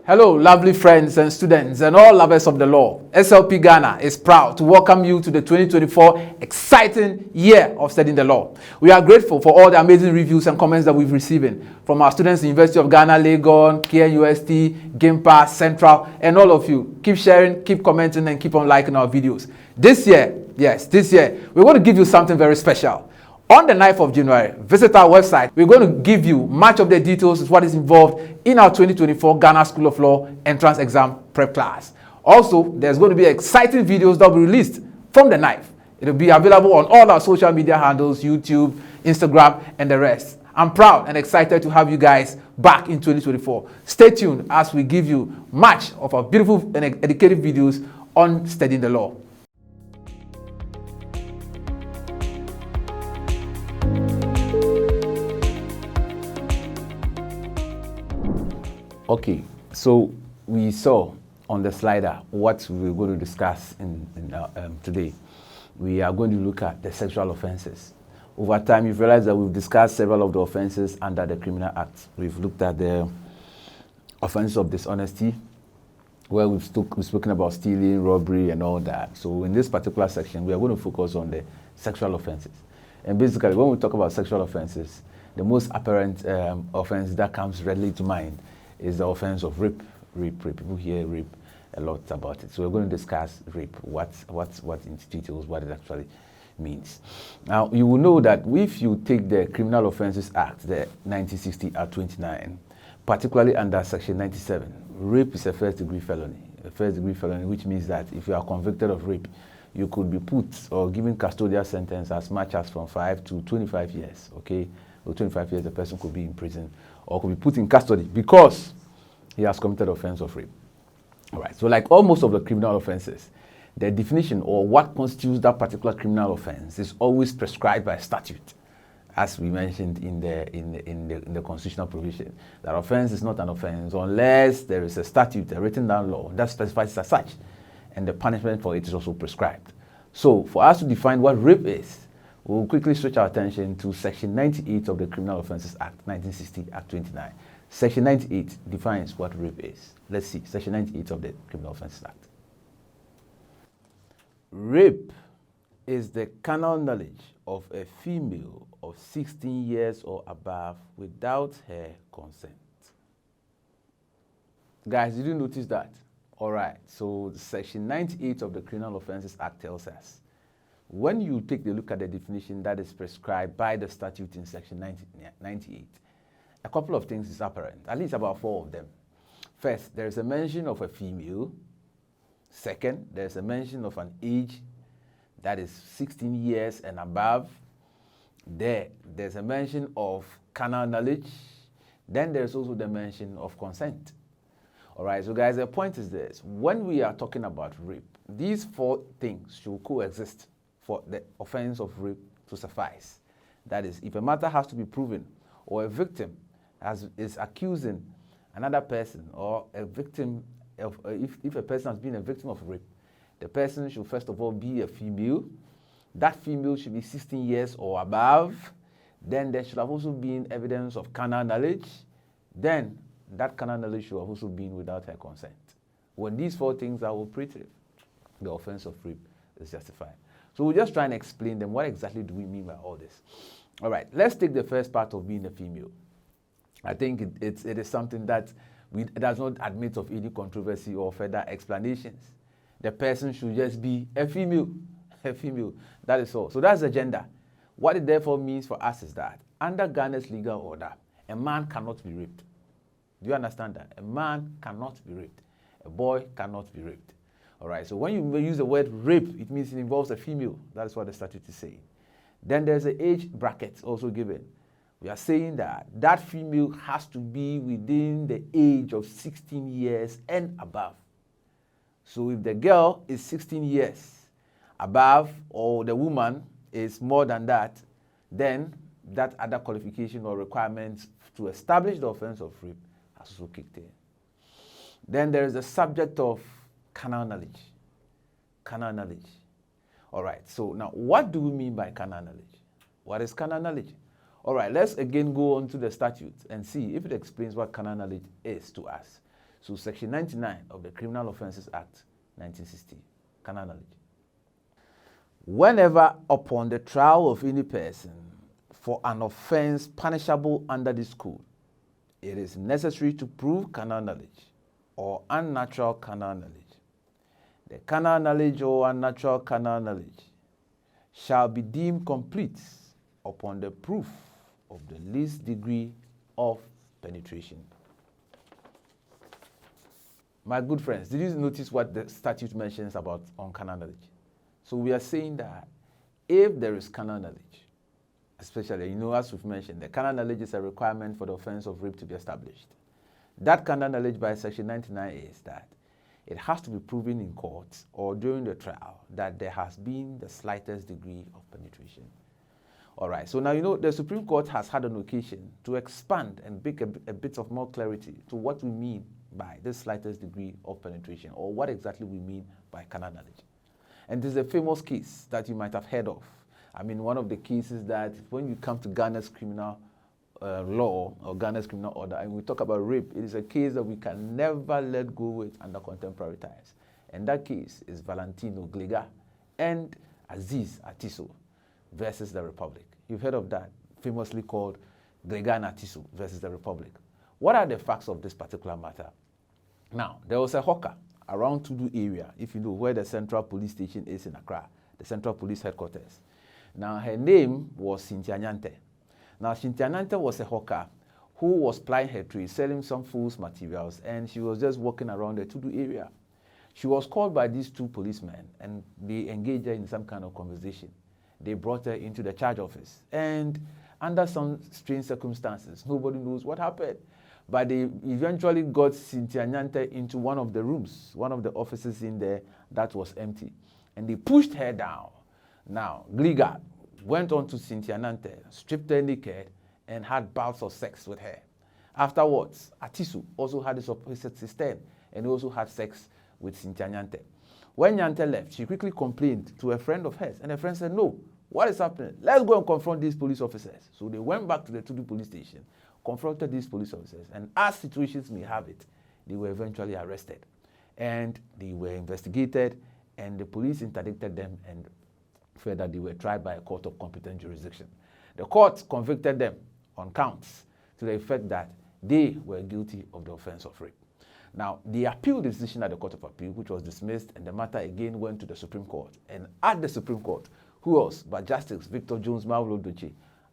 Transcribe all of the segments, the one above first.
Hello, lovely friends and students and all lovers of the law. SLP Ghana is proud to welcome you to the 2024 exciting year of studying the law. We are grateful for all the amazing reviews and comments that we've received from our students in University of Ghana, Legon, KNUST, GIMPA, Central, and all of you. Keep sharing, keep commenting, and keep on liking our videos. This year, we're going to give you something very special. On the 9th of January, visit our website. We're going to give you much of the details of what is involved in our 2024 Ghana School of Law entrance exam prep class. Also, there's going to be exciting videos that will be released from the 9th. It will be available on all our social media handles, YouTube, Instagram, and the rest. I'm proud and excited to have you guys back in 2024. Stay tuned as we give you much of our beautiful and educative videos on studying the law. Okay, so we saw on the slider what we're going to discuss today. We are going to look at the sexual offenses. Over time, you've realized that we've discussed several of the offenses under the Criminal Act. We've looked at the offense of dishonesty, where we've spoken about stealing, robbery, and all that. So in this particular section, we are going to focus on the sexual offenses. And basically, when we talk about sexual offenses, the most apparent offense that comes readily to mind is the offense of rape. People hear rape a lot about it. So we're going to discuss rape, what in details, what it actually means. Now, you will know that if you take the Criminal Offences Act, the 1960 Act 29, particularly under Section 97, rape is a first-degree felony. A first-degree felony, which means that if you are convicted of rape, you could be put or given custodial sentence as much as from 5 to 25 years, okay? Or 25 years, the person could be in prison or could be put in custody because he has committed offense of rape. All right, so like all most of the criminal offenses, the definition or what constitutes that particular criminal offense is always prescribed by statute, as we mentioned in the constitutional provision. That offense is not an offense unless there is a statute, a written down law that specifies it as such, and the punishment for it is also prescribed. So for us to define what rape is, we'll quickly switch our attention to Section 98 of the Criminal Offences Act, 1960, Act 29. Section 98 defines what rape is. Let's see, Section 98 of the Criminal Offences Act. Rape is the carnal knowledge of a female of 16 years or above without her consent. Guys, did you notice that? All right, so Section 98 of the Criminal Offences Act tells us when you take a look at the definition that is prescribed by the statute in Section 98, a couple of things is apparent, at least about 4 of them. First, there is a mention of a female. Second, there is a mention of an age that is 16 years and above. There's a mention of carnal knowledge. Then there's also the mention of consent. All right, so guys, the point is this. When we are talking about rape, these 4 things should coexist for the offense of rape to suffice. That is, if a matter has to be proven or a victim is accusing another person or a victim of, if a person has been a victim of rape, the person should first of all be a female. That female should be 16 years or above. Then there should have also been evidence of carnal knowledge. Then that carnal knowledge should have also been without her consent. When these 4 things are operative, the offense of rape is justified. So we'll just try and explain them. What exactly do we mean by all this? All right, let's take the first part of being a female. I think it is something that does not admit of any controversy or further explanations. The person should just be a female. A female, that is all. So that's the gender. What it therefore means for us is that under Ghana's legal order, a man cannot be raped. Do you understand that? A man cannot be raped. A boy cannot be raped. All right, so when you use the word rape, it means it involves a female. That is what the statute is saying. Then there's an age bracket also given. We are saying that that female has to be within the age of 16 years and above. So if the girl is 16 years above or the woman is more than that, then that other qualification or requirements to establish the offense of rape has also kicked in. Then there is the subject of carnal knowledge. Carnal knowledge. All right, so now what do we mean by carnal knowledge? What is carnal knowledge? All right, let's again go on to the statute and see if it explains what carnal knowledge is to us. So Section 99 of the Criminal Offences Act 1960, carnal knowledge. Whenever upon the trial of any person for an offence punishable under this code, it is necessary to prove carnal knowledge or unnatural carnal knowledge, the carnal knowledge or unnatural carnal knowledge shall be deemed complete upon the proof of the least degree of penetration. My good friends, did you notice what the statute mentions about on carnal knowledge? So we are saying that if there is carnal knowledge, especially, as we've mentioned, the carnal knowledge is a requirement for the offense of rape to be established. That carnal knowledge by Section 99 is that it has to be proven in court or during the trial that there has been the slightest degree of penetration. All right, so now the Supreme Court has had an occasion to expand and make a bit of more clarity to what we mean by this slightest degree of penetration, or what exactly we mean by carnal knowledge. And this is a famous case that you might have heard of. I mean, one of the cases that when you come to Ghana's criminal law or Ghana's criminal order, and we talk about rape, it is a case that we can never let go with under contemporary ties. And that case is Valentino Gliga and Aziz Atiso versus the Republic. You've heard of that, famously called Gliga and Atiso versus the Republic. What are the facts of this particular matter? Now, there was a hawker around Tudu area, if you know where the Central Police Station is in Accra, the Central Police Headquarters. Now, her name was Cynthia Nyante. Now, Cynthia Nyante was a hawker who was plying her trade, selling some food materials, and she was just walking around the Tudu area. She was called by these two policemen, and they engaged her in some kind of conversation. They brought her into the charge office, and under some strange circumstances, nobody knows what happened, but they eventually got Cynthia Nyante into one of the rooms, one of the offices in there that was empty, and they pushed her down. Now, Gliga went on to Cynthia Nyante, stripped her naked, and had bouts of sex with her. Afterwards, Atisu also had his opposite system, and also had sex with Cynthia Nyante. When Nyante left, she quickly complained to a friend of hers, and her friend said, "No, what is happening? Let's go and confront these police officers." So they went back to the Tudu police station, confronted these police officers, and as situations may have it, they were eventually arrested. And they were investigated, and the police interdicted them, and further they were tried by a court of competent jurisdiction. The court convicted them on counts to the effect that they were guilty of the offense of rape. Now, they appealed the decision at the Court of Appeal, which was dismissed, and the matter again went to the Supreme Court. And at the Supreme Court, who else but Justice Victor Jones Mawolo-Doche?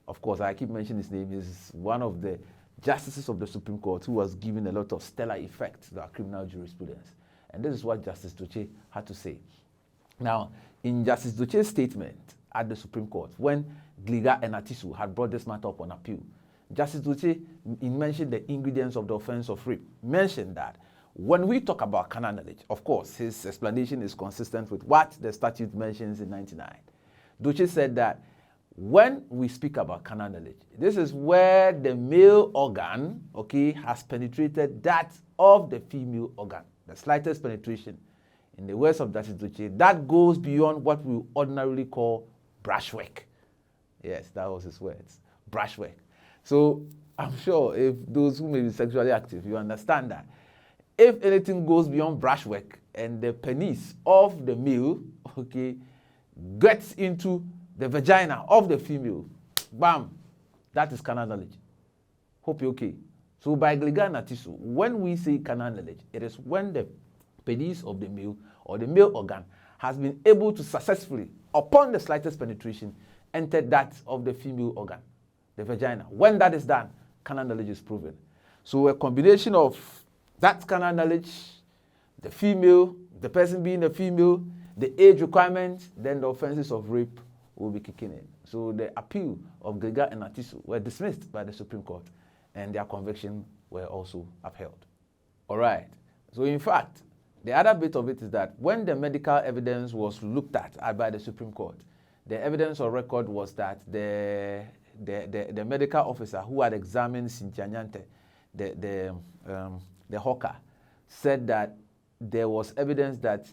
Of course, I keep mentioning his name. Is one of the justices of the Supreme Court who was given a lot of stellar effect to our criminal jurisprudence. And this is what Justice Doche had to say. Now, in Justice Doche's statement at the Supreme Court, when Gliga and Atisu had brought this matter up on appeal, Justice Doche mentioned the ingredients of the offense of rape, mentioned that when we talk about carnal knowledge, of course, his explanation is consistent with what the statute mentions in 99. Doche said that when we speak about carnal knowledge, this is where the male organ, has penetrated that of the female organ, the slightest penetration. In the words of Justice Doche, that goes beyond what we ordinarily call brushwork. Yes, that was his words, brushwork. So I'm sure if those who may be sexually active, you understand that if anything goes beyond brushwork and the penis of the male, gets into the vagina of the female, bam, that is carnal knowledge. Hope you're okay. So by Gliga and Atisu, when we say carnal knowledge, it is when the penis of the male or the male organ has been able to successfully, upon the slightest penetration, enter that of the female organ, the vagina. When that is done, carnal knowledge is proven. So a combination of that carnal knowledge, the female, the person being a female, the age requirement, then the offenses of rape will be kicking in. So the appeal of Gliga and Atisu were dismissed by the Supreme Court, and their conviction were also upheld. All right. So in fact, the other bit of it is that when the medical evidence was looked at by the Supreme Court, the evidence on record was that the medical officer who had examined Cynthia Nyante, the hawker, said that there was evidence that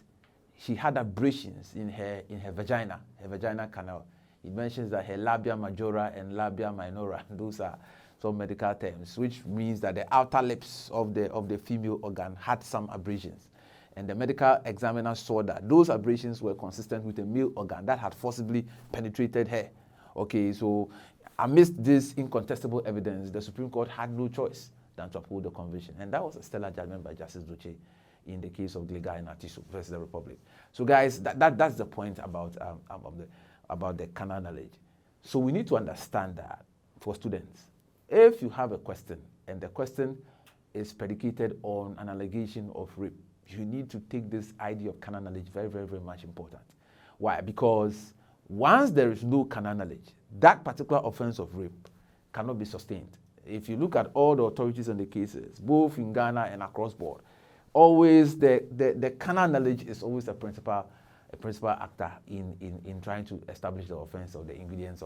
she had abrasions in her vaginal canal. It mentions that her labia majora and labia minora, those are some medical terms, which means that the outer lips of the female organ had some abrasions. And the medical examiner saw that those abrasions were consistent with a male organ that had forcibly penetrated her. Okay, so amidst this incontestable evidence, the Supreme Court had no choice than to uphold the conviction. And that was a stellar judgment by Justice Doche in the case of Glega and Atiso versus the Republic. So guys, that's the point about the carnal knowledge. So we need to understand that for students, if you have a question and the question is predicated on an allegation of rape, you need to take this idea of carnal knowledge very, very, very much important. Why? Because once there is no carnal knowledge, that particular offense of rape cannot be sustained. If you look at all the authorities on the cases, both in Ghana and across board, always the carnal knowledge is always a principal actor in trying to establish the offense or the ingredients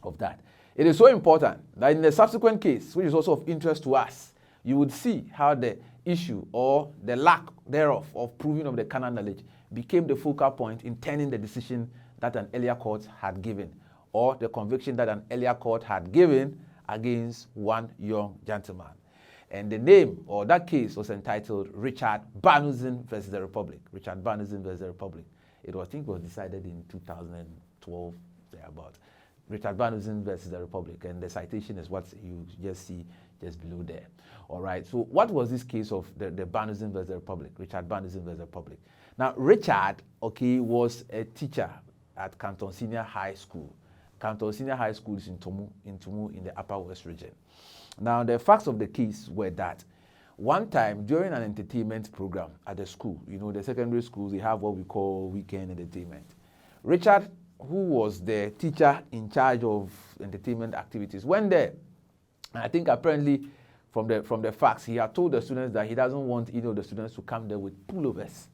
of that. It is so important that in the subsequent case, which is also of interest to us, you would see how the issue or the lack thereof of proving of the carnal knowledge became the focal point in turning the decision that an earlier court had given, or the conviction that an earlier court had given against one young gentleman. And the name or that case was entitled Richard Barnuzin versus the Republic. Richard Barnuzin versus the Republic. It was, I think, was decided in 2012, thereabout. Richard Barnuzin versus the Republic, and the citation is what you just see just below there. All right. So, what was this case of the Barnuzin versus the Republic? Richard Barnuzin versus the Republic. Now, Richard, okay, was a teacher at Canton Senior High School. Canton Senior High School is in Tumu in the Upper West region. Now, the facts of the case were that one time during an entertainment program at the school, you know, the secondary schools, they have what we call weekend entertainment. Richard, who was the teacher in charge of entertainment activities, went there. And I think apparently from the facts, he had told the students that he doesn't want either of the students to come there with pullovers.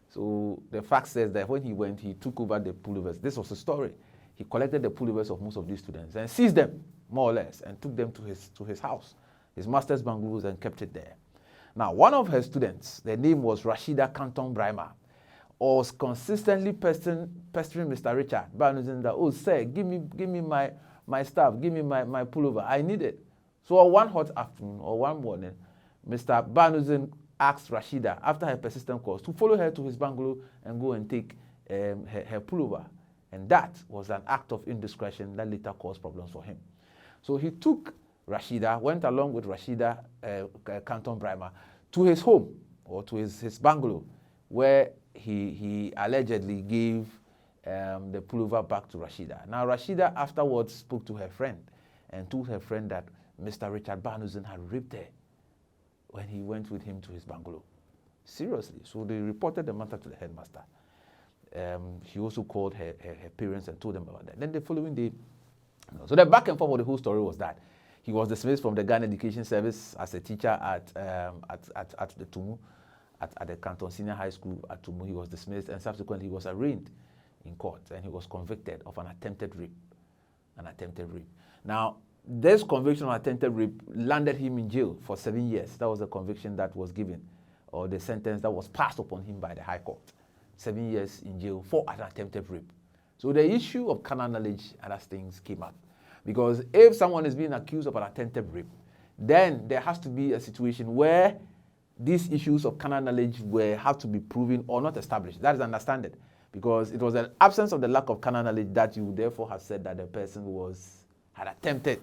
So the fact says that when he went, he took over the pullovers. This was the story. He collected the pullovers of most of these students and seized them, more or less, and took them to his house, his master's bungalows, and kept it there. Now, one of her students, their name was Rashida Canton Brimer, was consistently pestering Mr. Richard Barnuzin that, oh, sir, give me my stuff, give me my pullover, I need it. So on one hot afternoon or one morning, Mr. Barnuzin asked Rashida, after her persistent calls, to follow her to his bungalow and go and take her pullover. And that was an act of indiscretion that later caused problems for him. So he took Rashida, went along with Rashida Canton Brimer to his home or to his bungalow, where he allegedly gave the pullover back to Rashida. Now, Rashida afterwards spoke to her friend and told her friend that Mr. Richard Barnuzin had raped her when he went with him to his bungalow. Seriously. So they reported the matter to the headmaster. He also called her parents and told them about that. Then the following day, so the back and forth of the whole story was that he was dismissed from the Ghana Education Service as a teacher at the Tumu, at the Canton Senior High School at Tumu. He was dismissed, and subsequently he was arraigned in court, and he was convicted of an attempted rape. Now, this conviction of attempted rape landed him in jail for 7 years. That was the conviction that was given, or the sentence that was passed upon him by the High Court. 7 years in jail for an attempted rape. So the issue of carnal knowledge and other things came up. Because if someone is being accused of an attempted rape, then there has to be a situation where these issues of carnal knowledge have to be proven or not established. That is understood. Because it was an absence of the lack of carnal knowledge that you would therefore have said that the person had attempted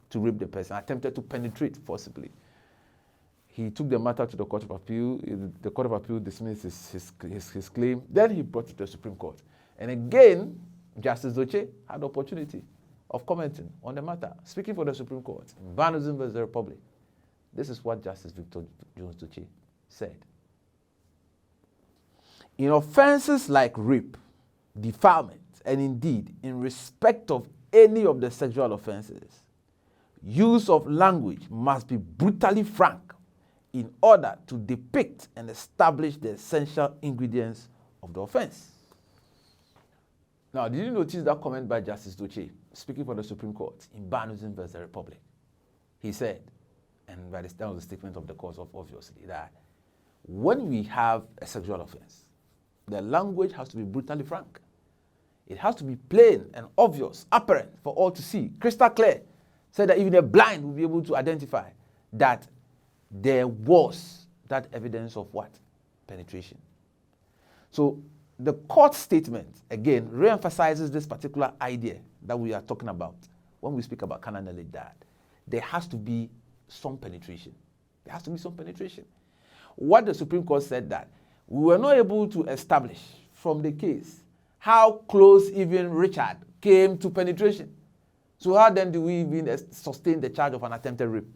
to rape the person, attempted to penetrate forcibly. He took the matter to the Court of Appeal. The Court of Appeal dismissed his claim. Then he brought it to the Supreme Court. And again, Justice Doche had the opportunity of commenting on the matter, speaking for the Supreme Court in Barnuzin versus the Republic. This is what Justice Victor Jones Doche said. In offenses like rape, defilement, and indeed in respect of any of the sexual offenses, use of language must be brutally frank in order to depict and establish the essential ingredients of the offense. Now, did you notice that comment by Justice Doche, speaking for the Supreme Court in Barnuzin versus the Republic? He said, and by that was the statement of the court, obviously, that when we have a sexual offense, the language has to be brutally frank. It has to be plain and obvious, apparent for all to see, crystal clear, said that even a blind will be able to identify that there was that evidence of what? Penetration. So the court statement, again, re-emphasizes this particular idea that we are talking about when we speak about carnal knowledge, that there has to be some penetration. There has to be some penetration. What the Supreme Court said that we were not able to establish from the case how close even Richard came to penetration. So how then do we even sustain the charge of an attempted rape?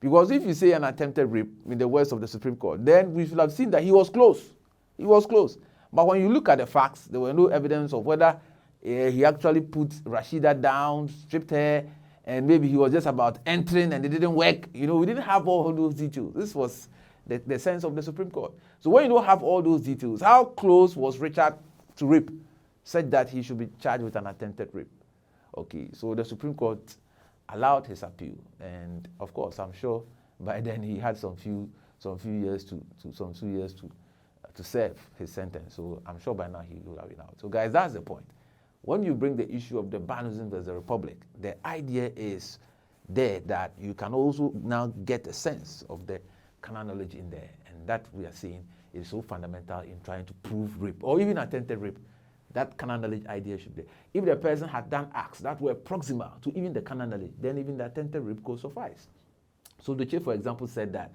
Because if you say an attempted rape in the words of the Supreme Court, then we should have seen that he was close. He was close. But when you look at the facts, there were no evidence of whether he actually put Rashida down, stripped her, and maybe he was just about entering and it didn't work. You know, we didn't have all those details. This was the sense of the Supreme Court. So when you don't have all those details, how close was Richard to rape, said that he should be charged with an attempted rape. Okay, so the Supreme Court allowed his appeal, and of course, I'm sure by then he had some few years to serve his sentence. So I'm sure by now he will have it out. So guys, that's the point. When you bring the issue of the Banusm versus the Republic, the idea is there that you can also now get a sense of the carnal knowledge in there, and that we are seeing is so fundamental in trying to prove rape or even attempted rape. That carnal knowledge idea should be. If the person had done acts that were proximal to even the carnal knowledge, then even the attempted rape could suffice. So the chief, for example, said that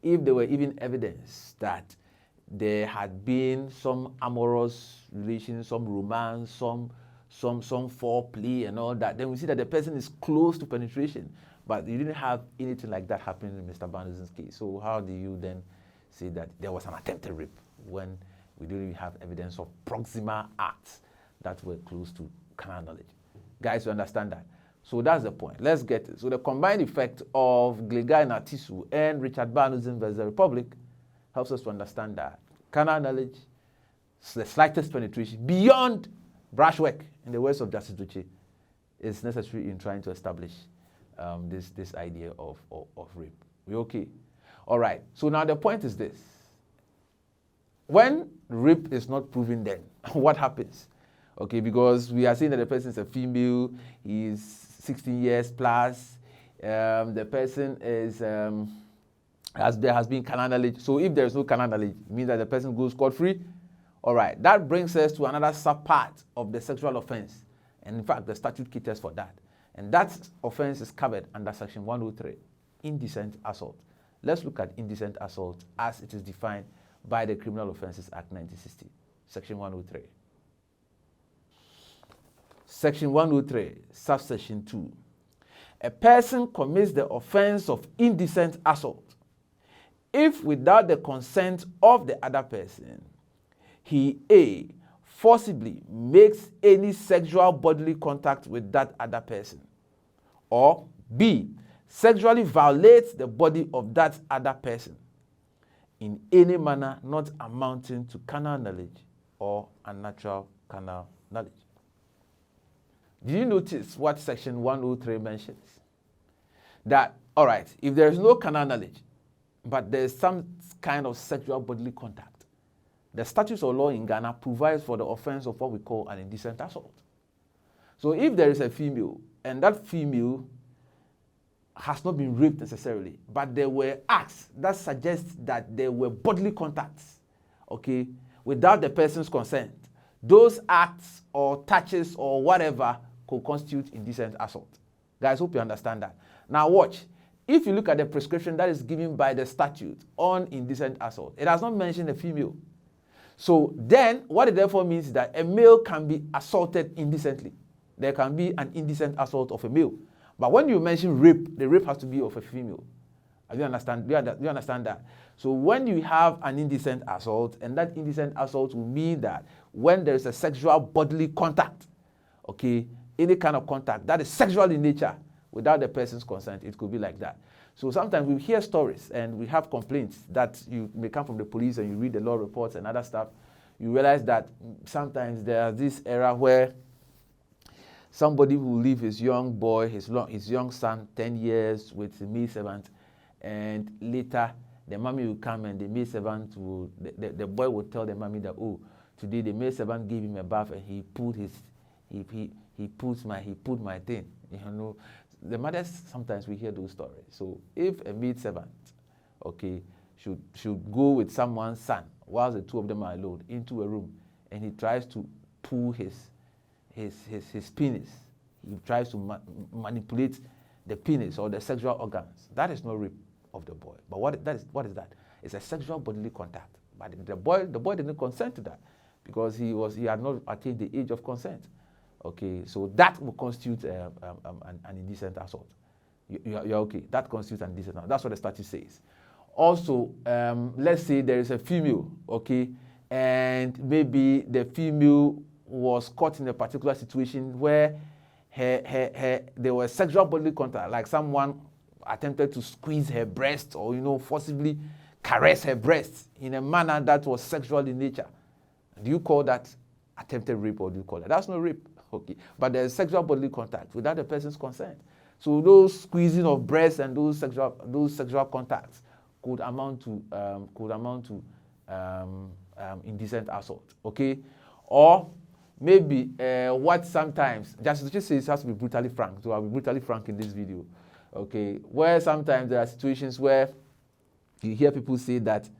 if there were even evidence that there had been some amorous relations, some romance, some foreplay and all that, then we see that the person is close to penetration. But you didn't have anything like that happening in Mr. Banusm's case. So how do you then say that there was an attempted rape when we don't even have evidence of proximal acts that were close to carnal knowledge? Guys, you understand that? So that's the point. Let's get it. So the combined effect of Glegai Natisu and Richard Banusm versus the Republic helps us to understand that carnal knowledge, the slightest penetration beyond brushwork, in the words of Justice Duce, is necessary in trying to establish this idea of rape. We okay? All right. So now the point is this. When rape is not proven, then what happens? Okay, because we are saying that the person is a female, he is 16 years plus, the person is there has been carnal knowledge. So if there is no carnal knowledge, it means that the person goes scot-free. All right, that brings us to another sub-part of the sexual offense. And in fact, the statute caters for that. And that offense is covered under Section 103, Indecent Assault. Let's look at indecent assault as it is defined by the Criminal Offences Act 1960, Section 103. Section 103, subsection 2. A person commits the offense of indecent assault if without the consent of the other person, he A, forcibly makes any sexual bodily contact with that other person, or B, sexually violates the body of that other person in any manner not amounting to carnal knowledge or unnatural carnal knowledge. Do you notice what Section 103 mentions? That, all right, if there is no carnal knowledge, but there is some kind of sexual bodily contact, the statutes of law in Ghana provides for the offense of what we call an indecent assault. So if there is a female, and that female has not been raped necessarily, but there were acts that suggest that there were bodily contacts, okay, without the person's consent, those acts or touches or whatever could constitute indecent assault. Guys, hope you understand that. Now watch. If you look at the prescription that is given by the statute on indecent assault, it has not mentioned a female. So then, what it therefore means is that a male can be assaulted indecently. There can be an indecent assault of a male. But when you mention rape, the rape has to be of a female. Do you understand? Do you understand that? So when you have an indecent assault, and that indecent assault will mean that when there is a sexual bodily contact, okay, any kind of contact that is sexual in nature without the person's consent, it could be like that. So sometimes we hear stories and we have complaints that you may come from the police, and you read the law reports and other stuff. You realize that sometimes there's this era where somebody will leave his young boy, his young son, 10 years with the maidservant, and later the mommy will come and the maidservant will, the boy will tell the mommy that, oh, today the maidservant gave him a bath and he put my thing, you know. the mothers, sometimes we hear those stories. So if a maid servant, okay, should go with someone's son while the two of them are alone into a room, and he tries to pull his penis, he tries to manipulate the penis or the sexual organs, that is not rape of the boy. But what is that? It's a sexual bodily contact. But the boy didn't consent to that because he had not attained the age of consent. Okay, so that will constitute an indecent assault. You're okay. That constitutes an indecent assault. That's what the statute says. Also, let's say there is a female, okay, and maybe the female was caught in a particular situation where there was sexual bodily contact, like someone attempted to squeeze her breast or, forcibly caress her breast in a manner that was sexual in nature. Do you call that attempted rape, or do you call it? That's not rape, okay. But there's sexual bodily contact without the person's consent. So those squeezing of breasts and those sexual contacts could amount to indecent assault, okay. Or maybe what sometimes, just says it has to be brutally frank. So I'll be brutally frank in this video, okay. Where sometimes there are situations where you hear people say that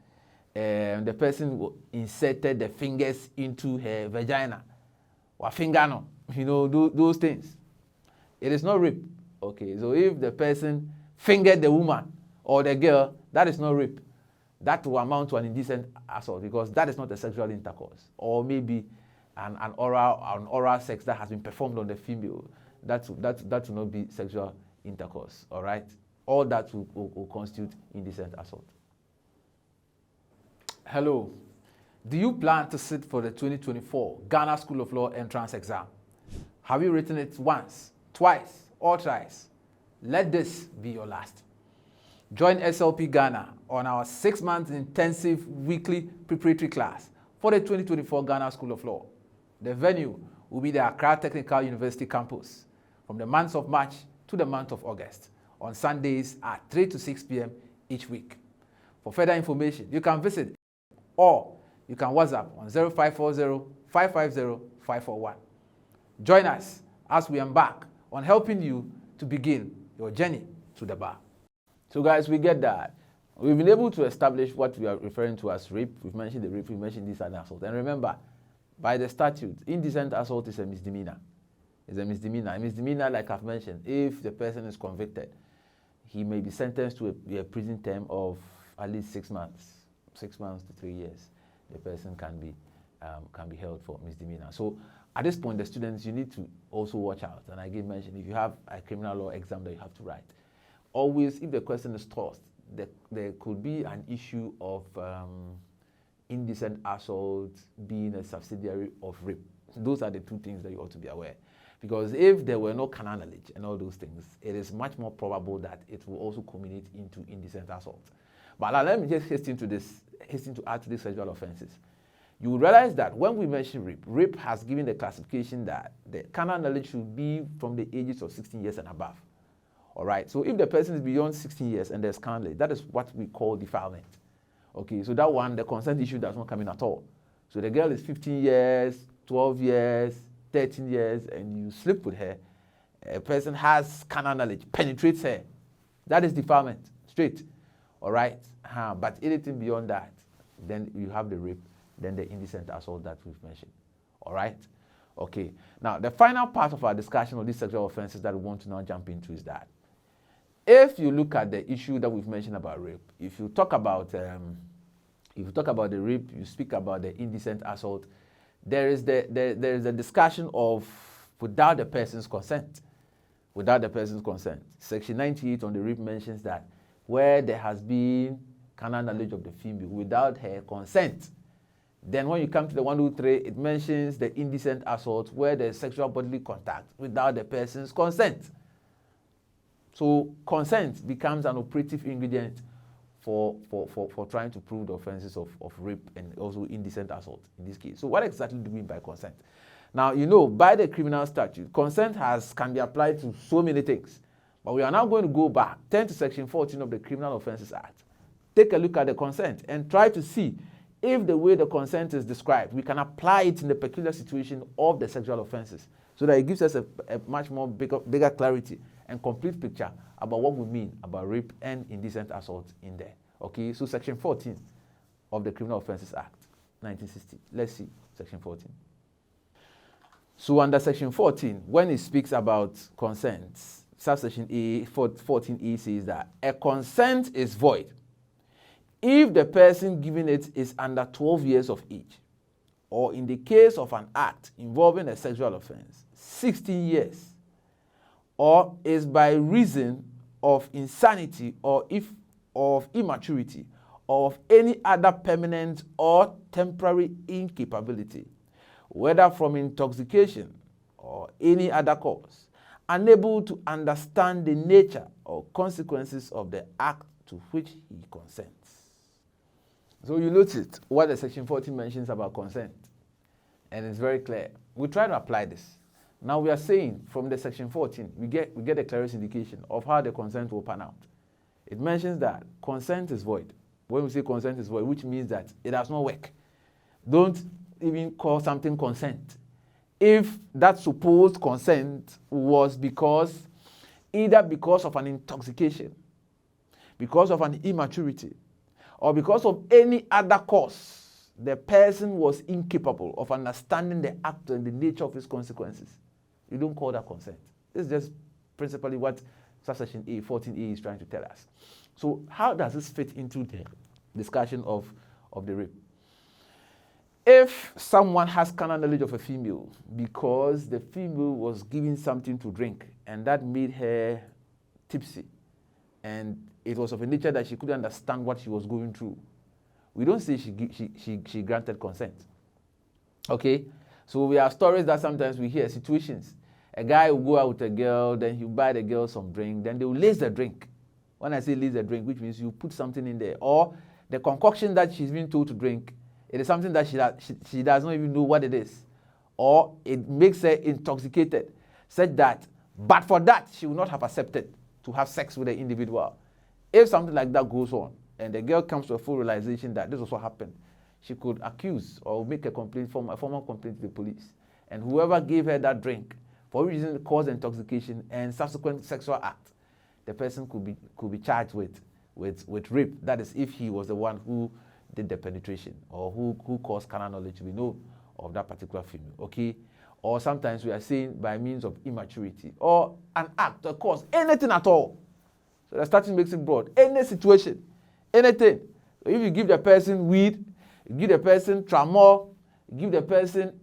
the person inserted the fingers into her vagina or finger, no, those things. It is not rape, okay. So if the person fingered the woman or the girl, that is not rape. That will amount to an indecent assault because that is not a sexual intercourse. Or maybe an oral sex that has been performed on the female. That will not be sexual intercourse, all right? All that will constitute indecent assault. Hello. Do you plan to sit for the 2024 Ghana School of Law entrance exam? Have you written it once, twice, or thrice? Let this be your last. Join SLP Ghana on our 6-month intensive weekly preparatory class for the 2024 Ghana School of Law. The venue will be the Accra Technical University campus from the month of March to the month of August on Sundays at 3 to 6 p.m. each week. For further information, you can visit or you can WhatsApp on 0540-550-541. Join us as we embark on helping you to begin your journey to the bar. So guys, we get that. We've been able to establish what we are referring to as rape. We've mentioned the rape, we've mentioned indecent assault. And remember, by the statute, indecent assault is a misdemeanor. It's a misdemeanor. A misdemeanor, like I've mentioned, if the person is convicted, he may be sentenced to a prison term of at least 6 months. 6 months to 3 years. The person can be held for misdemeanor. So at this point, the students, you need to also watch out. And I again mentioned, if you have a criminal law exam that you have to write, always, if the question is tossed, there could be an issue of indecent assault being a subsidiary of rape. Those are the two things that you ought to be aware. Because if there were no carnal knowledge and all those things, it is much more probable that it will also culminate into indecent assault. But let me just hasten to add to these sexual offenses. You will realize that when we mention rape, rape has given the classification that the carnal knowledge should be from the ages of 16 years and above. All right, so if the person is beyond 16 years and there's carnal knowledge, that is what we call defilement. Okay, so that one, the consent issue does not come in at all. So the girl is 15 years, 12 years, 13 years, and you sleep with her, a person has carnal knowledge, penetrates her. That is defilement, straight. All right, but anything beyond that, then you have the rape, then the indecent assault that we've mentioned. All right, okay. Now, the final part of our discussion of these sexual offenses that we want to now jump into is that if you look at the issue that we've mentioned about rape, if you talk about the rape, you speak about the indecent assault, there is a discussion of without the person's consent. Without the person's consent. Section 98 on the rape mentions that where there has been carnal knowledge of the female without her consent. Then when you come to the 103, it mentions the indecent assault where there is sexual bodily contact without the person's consent. So consent becomes an operative ingredient for trying to prove the offenses of rape and also indecent assault in this case. So what exactly do we mean by consent? Now, by the criminal statute, consent can be applied to so many things. But we are now going to go back, turn to Section 14 of the Criminal Offences Act. Take a look at the consent and try to see if the way the consent is described, we can apply it in the peculiar situation of the sexual offenses so that it gives us a much more bigger clarity and complete picture about what we mean about rape and indecent assault in there. Okay, so Section 14 of the Criminal Offences Act, 1960. Let's see Section 14. So under Section 14, when it speaks about consent, subsection A, 14E says that a consent is void if the person giving it is under 12 years of age, or in the case of an act involving a sexual offense, 16 years, or is by reason of insanity or if of immaturity or of any other permanent or temporary incapability, whether from intoxication or any other cause, unable to understand the nature or consequences of the act to which he consents. So you notice what the Section 14 mentions about consent, and it's very clear. We try to apply this. Now we are saying from the Section 14, we get a clearest indication of how the consent will pan out. It mentions that consent is void. When we say consent is void, which means that it does not work. Don't even call something consent if that supposed consent was either because of an intoxication, because of an immaturity, or because of any other cause, the person was incapable of understanding the act and the nature of its consequences. You don't call that consent. It's just principally what subsection A, 14A is trying to tell us. So how does this fit into the discussion of the rape? If someone has carnal knowledge of a female because the female was given something to drink and that made her tipsy, and it was of a nature that she couldn't understand what she was going through, we don't say she granted consent. Okay? So we have stories that sometimes we hear, situations. A guy will go out with a girl, then he'll buy the girl some drink, then they will lace the drink. When I say lace the drink, which means you put something in there. Or the concoction that she's been told to drink, it is something that she does not even know what it is. Or it makes her intoxicated, such that, but for that, she will not have accepted to have sex with the individual. If something like that goes on, and the girl comes to a full realization that this was what happened, she could accuse or make a complaint, a formal complaint to the police. And whoever gave her that drink, for a reason caused intoxication and subsequent sexual act, the person could be charged with rape. That is, if he was the one who did the penetration or who caused carnal knowledge to be known of that particular female. Okay? Or sometimes we are saying by means of immaturity or an act, a cause, anything at all. So the statute makes it broad. Any situation, anything. If you give the person weed, you give the person tramol, you give the person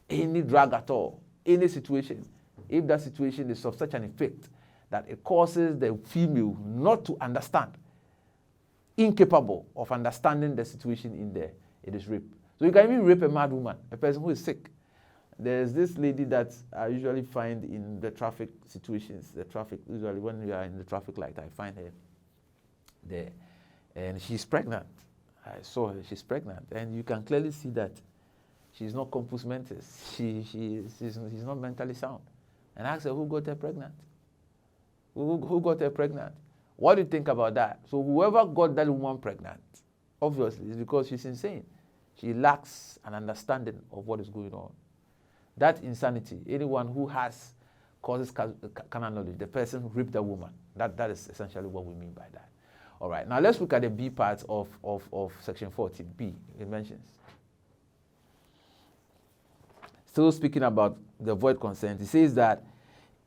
any drug at all, any situation, if that situation is of such an effect that it causes the female not to understand, incapable of understanding the situation in there, it is rape. So you can even rape a mad woman, a person who is sick. There's this lady that I usually find in the traffic situations, usually when we are in the traffic light, I find her there. And she's pregnant. I saw her, she's pregnant. And you can clearly see that she's not compos mentis. She's not mentally sound. And I asked her, who got her pregnant? Who got her pregnant? What do you think about that? So whoever got that woman pregnant, obviously, is because she's insane. She lacks an understanding of what is going on. That insanity, anyone who causes carnal knowledge, the person who raped the woman, that is essentially what we mean by that. All right, now let's look at the B part of Section 14. B, it mentions. Still speaking about the void consent, it says that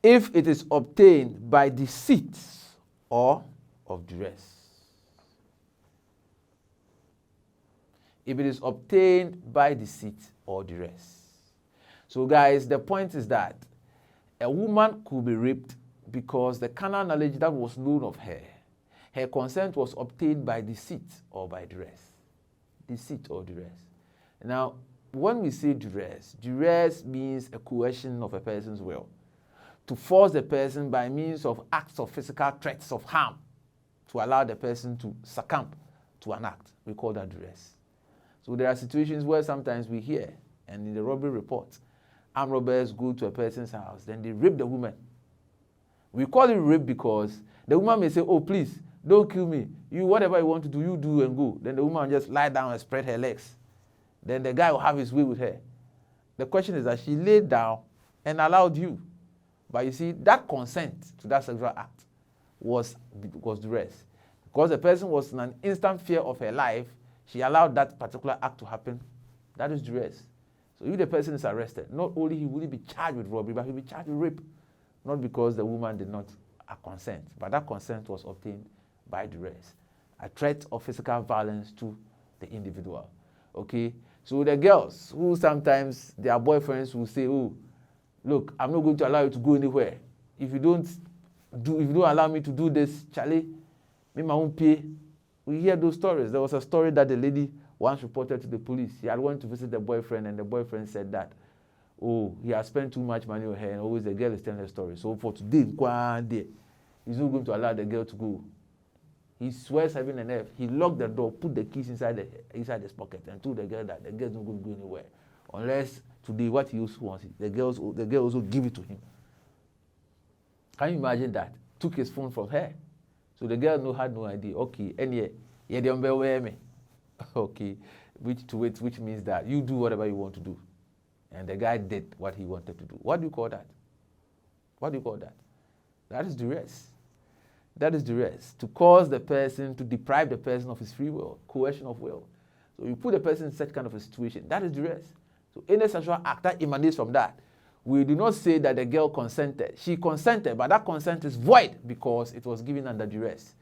if it is obtained by deceit or of duress. If it is obtained by deceit or duress. So guys, the point is that a woman could be raped because the carnal knowledge that was known of her consent was obtained by deceit or by duress. Deceit or duress. Now, when we say duress means a coercion of a person's will. To force the person by means of acts of physical threats of harm to allow the person to succumb to an act. We call that duress. So there are situations where sometimes we hear, and in the robbery reports, armed robbers go to a person's house, then they rape the woman. We call it rape because the woman may say, oh, please, don't kill me. You, whatever you want to do, you do and go. Then the woman just lie down and spread her legs. Then the guy will have his way with her. The question is that she laid down and allowed you. But you see, that consent to that sexual act was duress. Because the person was in an instant fear of her life, she allowed that particular act to happen. That is duress. So if the person is arrested, not only he will be charged with robbery, but he'll be charged with rape. Not because the woman did not consent, but that consent was obtained by duress. A threat of physical violence to the individual. Okay? So the girls who sometimes their boyfriends will say, oh, look, I'm not going to allow you to go anywhere. If you don't allow me to do this, Charlie, me my own pay. We hear those stories. There was a story that the lady once reported to the police. He had went to visit the boyfriend, and the boyfriend said that, oh, he has spent too much money on her, and always the girl is telling her story. So for today, he's not going to allow the girl to go. He swears heaven and earth. He locked the door, put the keys inside his pocket, and told the girl that the girl's not going to go anywhere unless today what he also wants, the girl also give it to him. Can you imagine that? Took his phone from her. So the girl had no idea. Okay, and okay, which means that you do whatever you want to do. And the guy did what he wanted to do. What do you call that? What do you call that? That is duress. That is duress. To cause the person, to deprive the person of his free will, coercion of will. So you put the person in such kind of a situation. That is duress. So any sexual act that emanates from that, we do not say that the girl consented. She consented, but that consent is void because it was given under duress.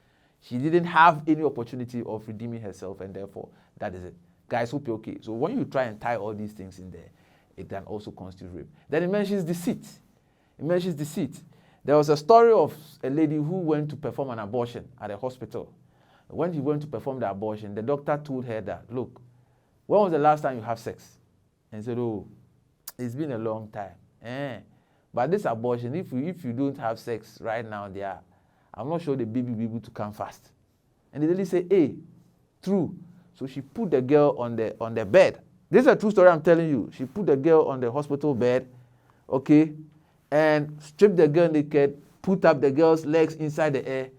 She didn't have any opportunity of redeeming herself, and therefore, that is it. Guys, hope you're okay. So when you try and tie all these things in there, it can also constitute rape. Then it mentions deceit. It mentions deceit. There was a story of a lady who went to perform an abortion at a hospital. When she went to perform the abortion, the doctor told her that, look, when was the last time you have sex? And said, oh, it's been a long time. But this abortion, if you don't have sex right now, I'm not sure the baby will be able to come fast. And the lady said, hey, true. So she put the girl on the bed. This is a true story I'm telling you. She put the girl on the hospital bed, okay, and stripped the girl naked, put up the girl's legs inside the air,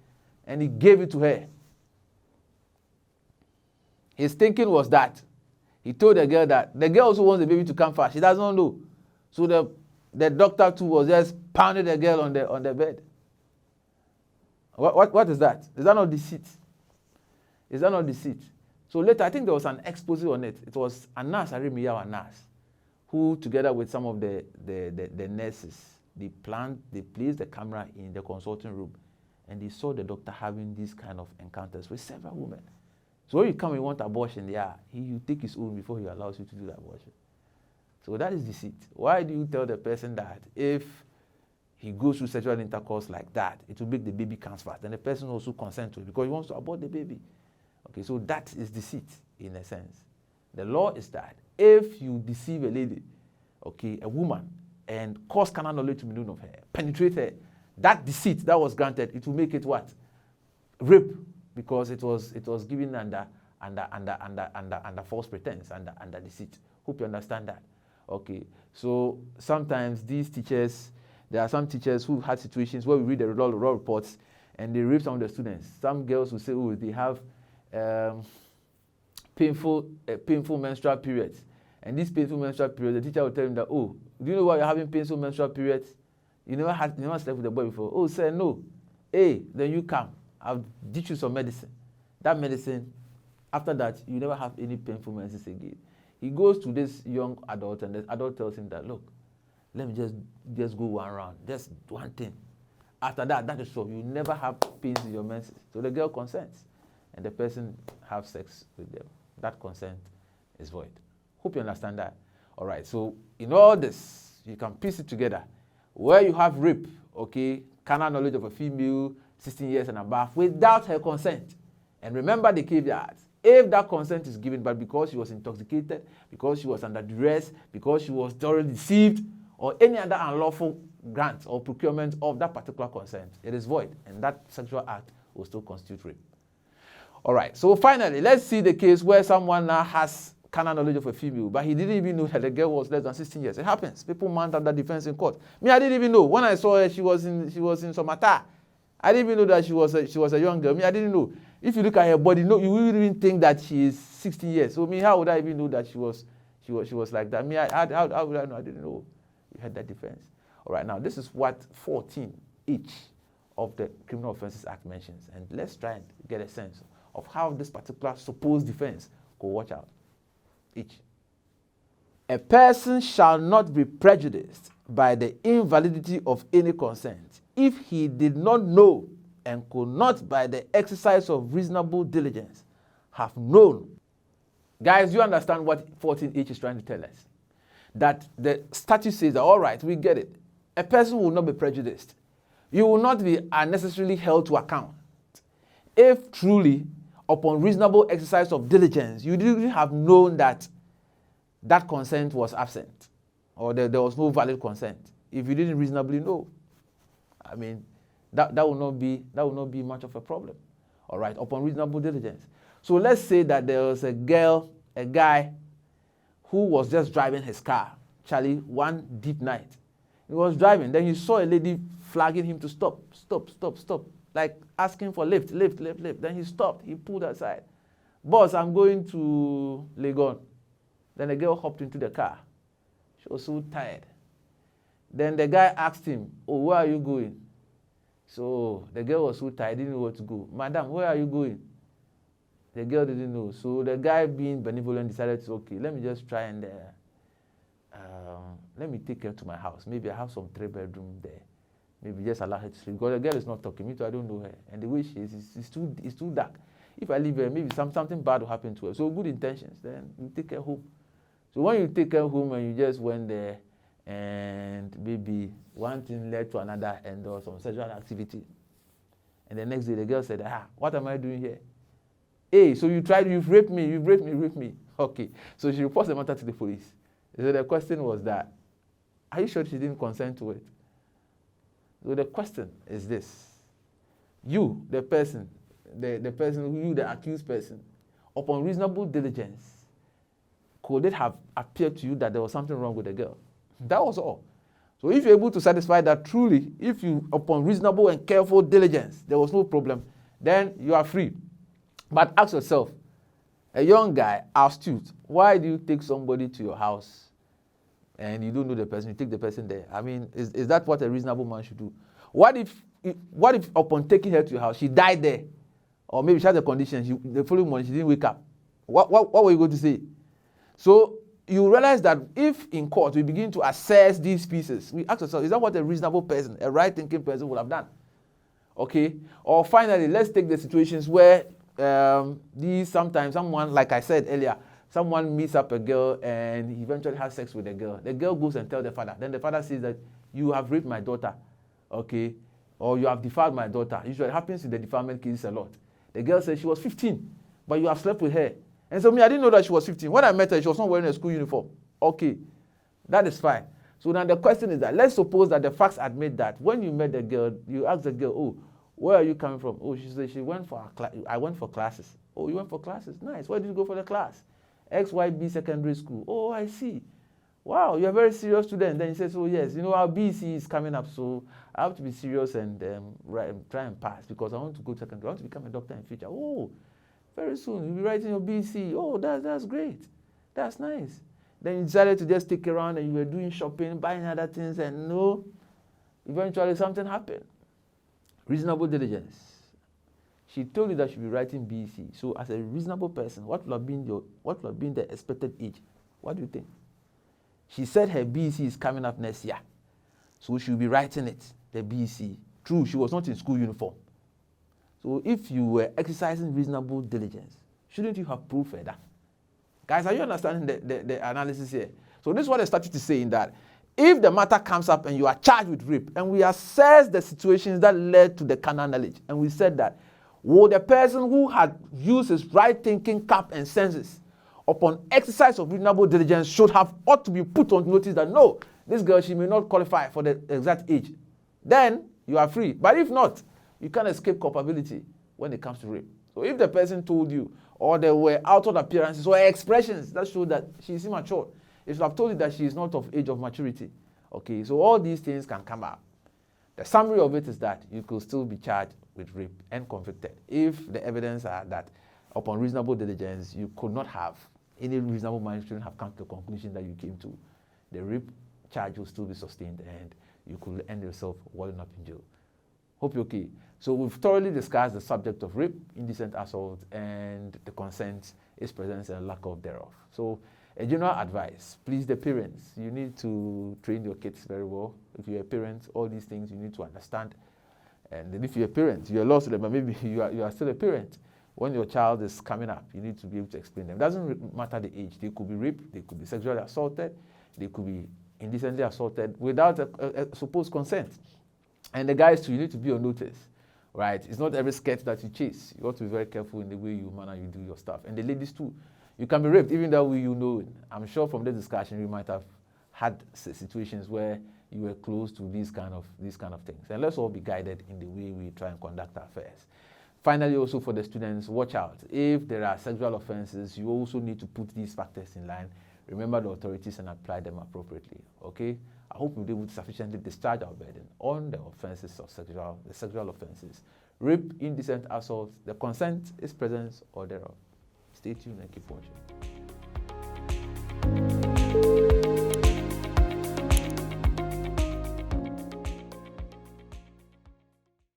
and he gave it to her. His thinking was that he told the girl that the girl also wants the baby to come fast. She doesn't know. So the doctor too was just pounding the girl on the bed. What is that? Is that not deceit? Is that not deceit? So later, I think there was an expose on it. It was Anas, Arimiyahu Anas, who together with some of the nurses, they placed the camera in the consulting room, and they saw the doctor having these kind of encounters with several women. So when you come and want abortion, you take his own before he allows you to do the abortion. So that is deceit. Why do you tell the person that if he goes through sexual intercourse like that, it will make the baby come fast? Then the person also consents to it because he wants to abort the baby. Okay, so that is deceit in a sense. The law is that if you deceive a lady, okay, a woman, and cause carnal knowledge to be known of her, penetrate her, that deceit that was granted, it will make it what? Rape, because it was given under false pretense, under deceit. Hope you understand that. Okay, so sometimes these teachers, there are some teachers who had situations where we read the law reports and they rape some of the students. Some girls will say, oh, they have painful menstrual periods. And these painful menstrual periods, the teacher will tell him that, oh, do you know why you're having painful menstrual periods? You never slept with a boy before. Oh, sir, no. Hey, then you come. I'll teach you some medicine. That medicine, after that, you never have any painful menses again. He goes to this young adult, and the adult tells him that, look, let me just go one round, just one thing. After that, that is all. You never have pains in your menses. So the girl consents, and the person have sex with them. That consent is void. Hope you understand that. All right, so in all this, you can piece it together. Where you have rape, okay, carnal knowledge of a female, 16 years and above, without her consent. And remember the caveat. If that consent is given, but because she was intoxicated, because she was under duress, because she was thoroughly deceived, or any other unlawful grant or procurement of that particular consent, it is void, and that sexual act will still constitute rape. All right, so finally, let's see the case where someone now has carnal knowledge of a female, but he didn't even know that the girl was less than 16 years. It happens. People mount up that defense in court. Me, I didn't even know. When I saw her, she was in Somata. I didn't even know that she was a young girl. Me, I didn't know. If you look at her body, no, you wouldn't even think that she is 16 years. So me, how would I even know that she was like that? Me, how would I know? I didn't know. You had that defense. All right, now this is what 14H of the Criminal Offences Act mentions. And let's try and get a sense of how this particular supposed defense could watch out. H. A person shall not be prejudiced by the invalidity of any consent if he did not know and could not, by the exercise of reasonable diligence, have known. Guys, you understand what 14H is trying to tell us? That the statute says that, all right, we get it. A person will not be prejudiced. You will not be unnecessarily held to account if truly, upon reasonable exercise of diligence, you didn't have known that that consent was absent or there was no valid consent. If you didn't reasonably know, I mean, that will not be much of a problem. All right, upon reasonable diligence. So let's say that there was a guy who was just driving his car, Charlie, one deep night. He was driving, then he saw a lady flagging him to stop, like asking for lift. Then he stopped, he pulled aside. Boss, I'm going to Legon. Then the girl hopped into the car. She was so tired. Then the guy asked him, oh, where are you going? So the girl was so tired, didn't know where to go. Madam, where are you going? The girl didn't know. So the guy, being benevolent, decided to, okay, let me just try and let me take her to my house. Maybe I have some 3-bedroom there. Maybe just allow her to sleep. Because the girl is not talking. Me too, I don't know her. And the way she is, it's too dark. If I leave her, maybe something bad will happen to her. So good intentions. Then you take her home. So when you take her home and you just went there, and maybe one thing led to another, and there was some sexual activity. And the next day the girl said, what am I doing here? Hey, so you've raped me. Okay. So she reports the matter to the police. So the question was that, are you sure she didn't consent to it? So the question is this. You, the person, the accused person, upon reasonable diligence, could it have appeared to you that there was something wrong with the girl? That was all. So if you're able to satisfy that truly, if you, upon reasonable and careful diligence, there was no problem, then you are free. But ask yourself, a young guy, astute, why do you take somebody to your house and you don't know the person, you take the person there? I mean, is that what a reasonable man should do? What if upon taking her to your house, she died there? Or maybe she had a condition, the following morning she didn't wake up. What were you going to say? So you realize that if in court we begin to assess these pieces, we ask ourselves, is that what a reasonable person, a right-thinking person would have done? Okay? Or finally, let's take the situations where sometimes someone, like I said earlier, someone meets up a girl and he eventually has sex with the girl. The girl goes and tells the father. Then the father says that you have raped my daughter, okay? Or you have defiled my daughter. Usually it happens in the defilement cases a lot. The girl says she was 15, but you have slept with her. And so I didn't know that she was 15. When I met her, she was not wearing a school uniform. Okay, that is fine. So now the question is that, let's suppose that the facts admit that when you met the girl, you asked the girl, oh, where are you coming from? Oh, she said I went for classes. Oh, you went for classes? Nice. Where did you go for the class? XYB Secondary School. Oh, I see. Wow, you're a very serious student. Then he says, oh yes, our BC is coming up, so I have to be serious and try and pass because I want to go to secondary. I want to become a doctor in the future. Oh, very soon you'll be writing your BC. Oh, that's great. That's nice. Then you decided to just stick around and you were doing shopping, buying other things, and no, eventually something happened. Reasonable diligence. She told you that she'll be writing BC. So as a reasonable person, what would have been the expected age? What do you think? She said her BC is coming up next year. So she'll be writing it, the BC. True, she was not in school uniform. So if you were exercising reasonable diligence, shouldn't you have proved further? Guys, are you understanding the analysis here? So this is what the statute is saying, that if the matter comes up and you are charged with rape, and we assess the situations that led to the carnal knowledge, and we said that, would the person who had used his right thinking cap and senses upon exercise of reasonable diligence ought to be put on notice that no, this girl, she may not qualify for the exact age. Then you are free. But if not, you can't escape culpability when it comes to rape. So if the person told you, or there were outward appearances or expressions that show that she is immature, it should have told you that she is not of age of maturity. Okay, so all these things can come out. The summary of it is that you could still be charged with rape and convicted if the evidence are that upon reasonable diligence, you could not have, any reasonable man shouldn't have come to the conclusion that you came to. The rape charge will still be sustained and you could end yourself walling up in jail. Hope you're okay. So we've thoroughly discussed the subject of rape, indecent assault, and the consent, its presence, and lack of thereof. So a general advice, please, the parents, you need to train your kids very well. If you're a parent, all these things you need to understand. And then if you're a parent, you're lost to them, but maybe you are still a parent. When your child is coming up, you need to be able to explain them. It doesn't matter the age. They could be raped, they could be sexually assaulted, they could be indecently assaulted without a supposed consent. And the guys too, you need to be on notice, right? It's not every skirt that you chase. You have to be very careful in the way you manner, you do your stuff. And the ladies too, you can be raped, even that way you know it. I'm sure from the discussion you might have had situations where you were close to these kind of things. And let's all be guided in the way we try and conduct our affairs. Finally, also for the students, watch out. If there are sexual offenses, you also need to put these factors in line. Remember the authorities and apply them appropriately, okay? I hope we'll be able to sufficiently discharge our burden on the offenses of the sexual offenses. Rape, indecent assault, the consent, its presence, or thereof. Stay tuned and keep watching.